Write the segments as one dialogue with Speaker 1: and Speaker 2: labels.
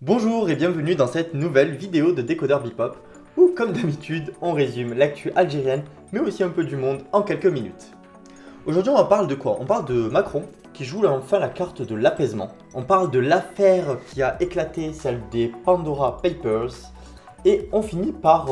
Speaker 1: Bonjour et bienvenue dans cette nouvelle vidéo de Décodeur Bipop où, comme d'habitude, on résume l'actu algérienne mais aussi un peu du monde en quelques minutes. Aujourd'hui, on parle de quoi? On parle de Macron qui joue enfin la carte de l'apaisement. On parle de l'affaire qui a éclaté, celle des Pandora Papers. Et on finit par,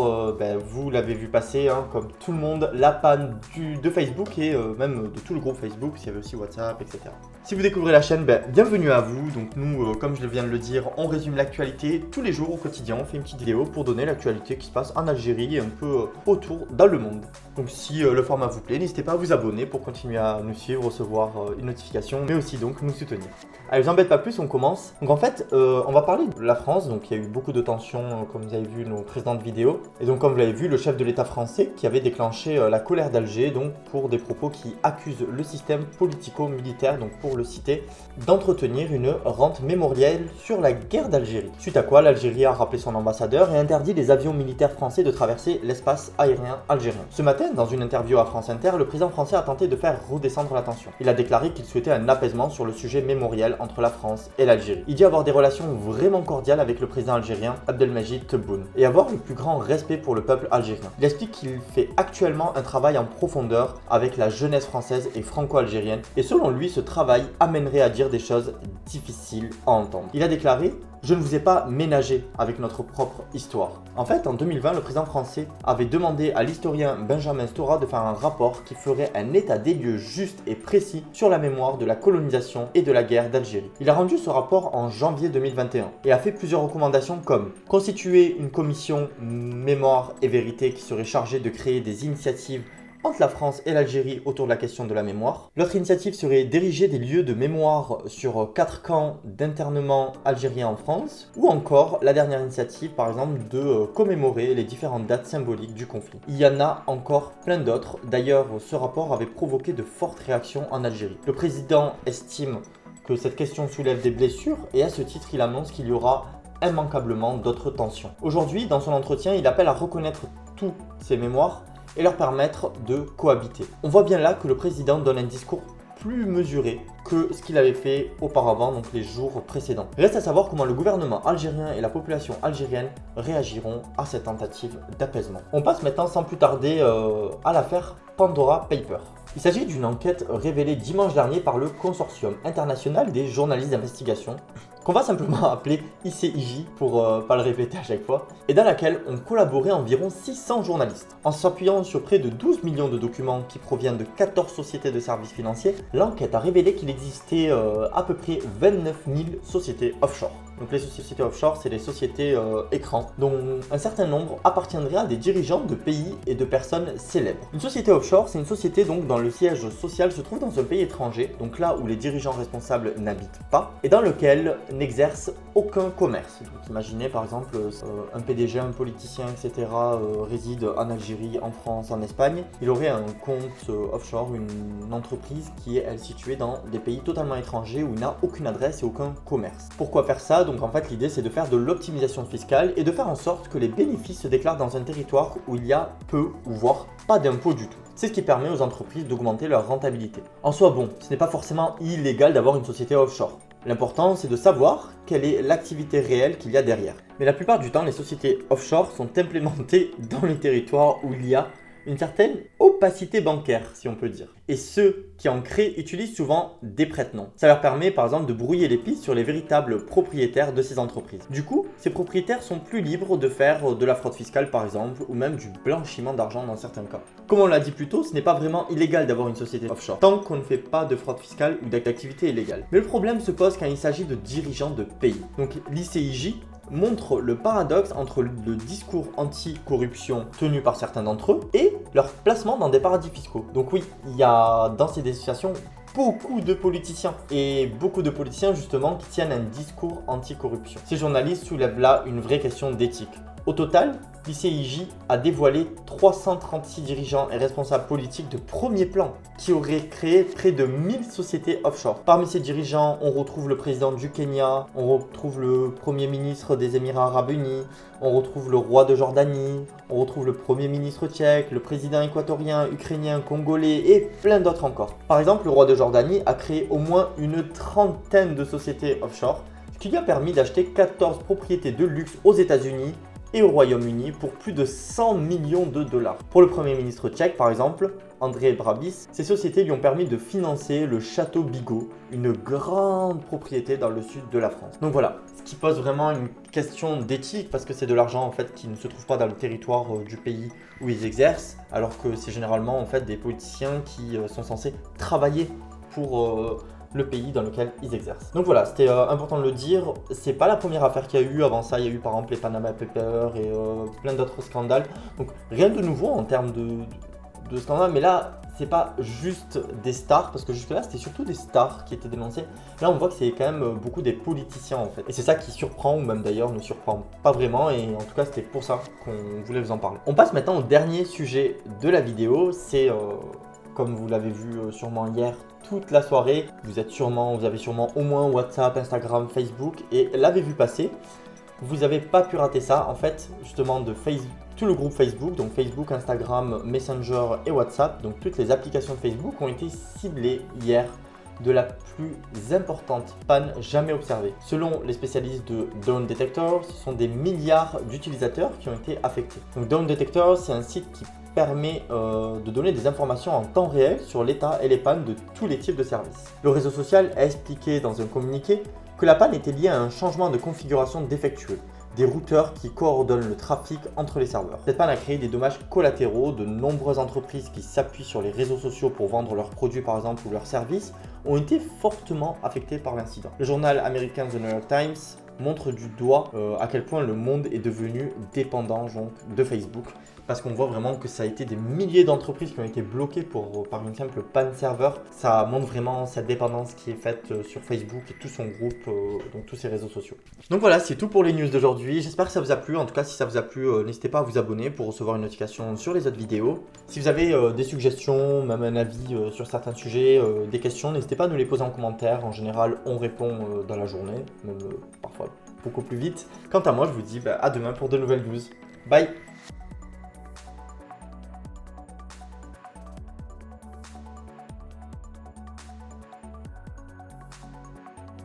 Speaker 1: vous l'avez vu passer, comme tout le monde, la panne de Facebook et même de tout le groupe Facebook, s'il y avait aussi WhatsApp, etc. Si vous découvrez la chaîne, bienvenue à vous. Donc nous, comme je viens de le dire, on résume l'actualité tous les jours au quotidien. On fait une petite vidéo pour donner l'actualité qui se passe en Algérie et un peu autour dans le monde. Donc si le format vous plaît, n'hésitez pas à vous abonner pour continuer à nous suivre, recevoir une notification, mais aussi donc nous soutenir. Allez, je vous embête pas plus, on commence. Donc en fait, on va parler de la France. Donc il y a eu beaucoup de tensions, comme vous avez vu nos précédentes vidéos. Et donc comme vous l'avez vu, le chef de l'État français qui avait déclenché la colère d'Alger, donc pour des propos qui accusent le système politico-militaire, donc pour le citer, d'entretenir une rente mémorielle sur la guerre d'Algérie. Suite à quoi, l'Algérie a rappelé son ambassadeur et interdit les avions militaires français de traverser l'espace aérien algérien. Ce matin, dans une interview à France Inter, le président français a tenté de faire redescendre la tension. Il a déclaré qu'il souhaitait un apaisement sur le sujet mémoriel entre la France et l'Algérie. Il dit avoir des relations vraiment cordiales avec le président algérien Abdelmadjid Tebboune et avoir le plus grand respect pour le peuple algérien. Il explique qu'il fait actuellement un travail en profondeur avec la jeunesse française et franco-algérienne et selon lui, ce travail amènerait à dire des choses difficiles à entendre. Il a déclaré: je ne vous ai pas ménagé avec notre propre histoire. En fait, en 2020, le président français avait demandé à l'historien Benjamin Stora de faire un rapport qui ferait un état des lieux juste et précis sur la mémoire de la colonisation et de la guerre d'Algérie. Il a rendu ce rapport en janvier 2021 et a fait plusieurs recommandations comme constituer une commission mémoire et vérité qui serait chargée de créer des initiatives entre la France et l'Algérie autour de la question de la mémoire. L'autre initiative serait d'ériger des lieux de mémoire sur 4 camps d'internement algériens en France, ou encore la dernière initiative par exemple de commémorer les différentes dates symboliques du conflit. Il y en a encore plein d'autres, d'ailleurs ce rapport avait provoqué de fortes réactions en Algérie. Le président estime que cette question soulève des blessures et à ce titre il annonce qu'il y aura immanquablement d'autres tensions. Aujourd'hui, dans son entretien, il appelle à reconnaître tous ces mémoires et leur permettre de cohabiter. On voit bien là que le président donne un discours plus mesuré que ce qu'il avait fait auparavant, donc les jours précédents. Reste à savoir comment le gouvernement algérien et la population algérienne réagiront à cette tentative d'apaisement. On passe maintenant sans plus tarder à l'affaire Pandora Papers. Il s'agit d'une enquête révélée dimanche dernier par le Consortium international des journalistes d'investigation, qu'on va simplement appeler ICIJ pour pas le répéter à chaque fois, et dans laquelle ont collaboré environ 600 journalistes. En s'appuyant sur près de 12 millions de documents qui proviennent de 14 sociétés de services financiers, l'enquête a révélé qu'il existait à peu près 29 000 sociétés offshore. Donc les sociétés offshore, c'est les sociétés écrans, dont un certain nombre appartiendraient à des dirigeants de pays et de personnes célèbres. Une société offshore, c'est une société donc dont le siège social se trouve dans un pays étranger, donc là où les dirigeants responsables n'habitent pas, et dans lequel n'exerce aucun commerce. Donc imaginez par exemple un PDG, un politicien, etc. Réside en Algérie, en France, en Espagne. Il aurait un compte offshore, une entreprise qui est elle située dans des pays totalement étrangers où il n'a aucune adresse et aucun commerce. Pourquoi faire ça? Donc en fait l'idée c'est de faire de l'optimisation fiscale et de faire en sorte que les bénéfices se déclarent dans un territoire où il y a peu ou voire pas d'impôts du tout. C'est ce qui permet aux entreprises d'augmenter leur rentabilité. En soi bon, ce n'est pas forcément illégal d'avoir une société offshore. L'important c'est de savoir quelle est l'activité réelle qu'il y a derrière. Mais la plupart du temps les sociétés offshore sont implémentées dans les territoires où il y a une certaine opacité bancaire, si on peut dire. Et ceux qui en créent utilisent souvent des prête-noms. Ça leur permet par exemple de brouiller les pistes sur les véritables propriétaires de ces entreprises. Du coup, ces propriétaires sont plus libres de faire de la fraude fiscale par exemple, ou même du blanchiment d'argent dans certains cas. Comme on l'a dit plus tôt, ce n'est pas vraiment illégal d'avoir une société offshore, tant qu'on ne fait pas de fraude fiscale ou d'activité illégale. Mais le problème se pose quand il s'agit de dirigeants de pays. Donc l'ICIJ montre le paradoxe entre le discours anti-corruption tenu par certains d'entre eux et leur placement dans des paradis fiscaux. Donc oui, il y a dans ces associations beaucoup de politiciens et beaucoup de politiciens justement qui tiennent un discours anti-corruption. Ces journalistes soulèvent là une vraie question d'éthique. Au total, l'ICIJ a dévoilé 336 dirigeants et responsables politiques de premier plan qui auraient créé près de 1000 sociétés offshore. Parmi ces dirigeants, on retrouve le président du Kenya, on retrouve le premier ministre des Émirats Arabes Unis, on retrouve le roi de Jordanie, on retrouve le premier ministre tchèque, le président équatorien, ukrainien, congolais et plein d'autres encore. Par exemple, le roi de Jordanie a créé au moins une trentaine de sociétés offshore, ce qui lui a permis d'acheter 14 propriétés de luxe aux États-Unis et au Royaume-Uni pour plus de 100 millions de dollars. Pour le Premier ministre tchèque, par exemple, Andrej Babis, ces sociétés lui ont permis de financer le château Bigot, une grande propriété dans le sud de la France. Donc voilà, ce qui pose vraiment une question d'éthique parce que c'est de l'argent en fait qui ne se trouve pas dans le territoire du pays où ils exercent, alors que c'est généralement en fait des politiciens qui sont censés travailler pour le pays dans lequel ils exercent. Donc voilà, c'était important de le dire. C'est pas la première affaire qu'il y a eu. Avant ça, il y a eu par exemple les Panama Papers et plein d'autres scandales. Donc rien de nouveau en termes de scandales, mais là, c'est pas juste des stars, parce que jusque-là, c'était surtout des stars qui étaient dénoncées. Là, on voit que c'est quand même beaucoup des politiciens en fait. Et c'est ça qui surprend, ou même d'ailleurs ne surprend pas vraiment. Et en tout cas, c'était pour ça qu'on voulait vous en parler. On passe maintenant au dernier sujet de la vidéo. C'est comme vous l'avez vu sûrement hier, toute la soirée, vous avez sûrement au moins WhatsApp, Instagram, Facebook et l'avez vu passer. Vous n'avez pas pu rater ça, en fait, justement de tout le groupe Facebook, donc Facebook, Instagram, Messenger et WhatsApp, donc toutes les applications de Facebook ont été ciblées hier de la plus importante panne jamais observée. Selon les spécialistes de Dawn Detector, ce sont des milliards d'utilisateurs qui ont été affectés. Donc Dawn Detector, c'est un site qui permet de donner des informations en temps réel sur l'état et les pannes de tous les types de services. Le réseau social a expliqué dans un communiqué que la panne était liée à un changement de configuration défectueux, des routeurs qui coordonnent le trafic entre les serveurs. Cette panne a créé des dommages collatéraux. De nombreuses entreprises qui s'appuient sur les réseaux sociaux pour vendre leurs produits par exemple ou leurs services ont été fortement affectées par l'incident. Le journal américain The New York Times montre du doigt à quel point le monde est devenu dépendant donc, de Facebook, parce qu'on voit vraiment que ça a été des milliers d'entreprises qui ont été bloquées par une simple panne serveur. Ça montre vraiment cette dépendance qui est faite sur Facebook et tout son groupe, donc tous ses réseaux sociaux. Donc voilà, c'est tout pour les news d'aujourd'hui. J'espère que ça vous a plu. En tout cas, si ça vous a plu, n'hésitez pas à vous abonner pour recevoir une notification sur les autres vidéos. Si vous avez des suggestions, même un avis sur certains sujets, des questions, n'hésitez pas à nous les poser en commentaire. En général, on répond dans la journée, même parfois beaucoup plus vite. Quant à moi, je vous dis à demain pour de nouvelles news. Bye!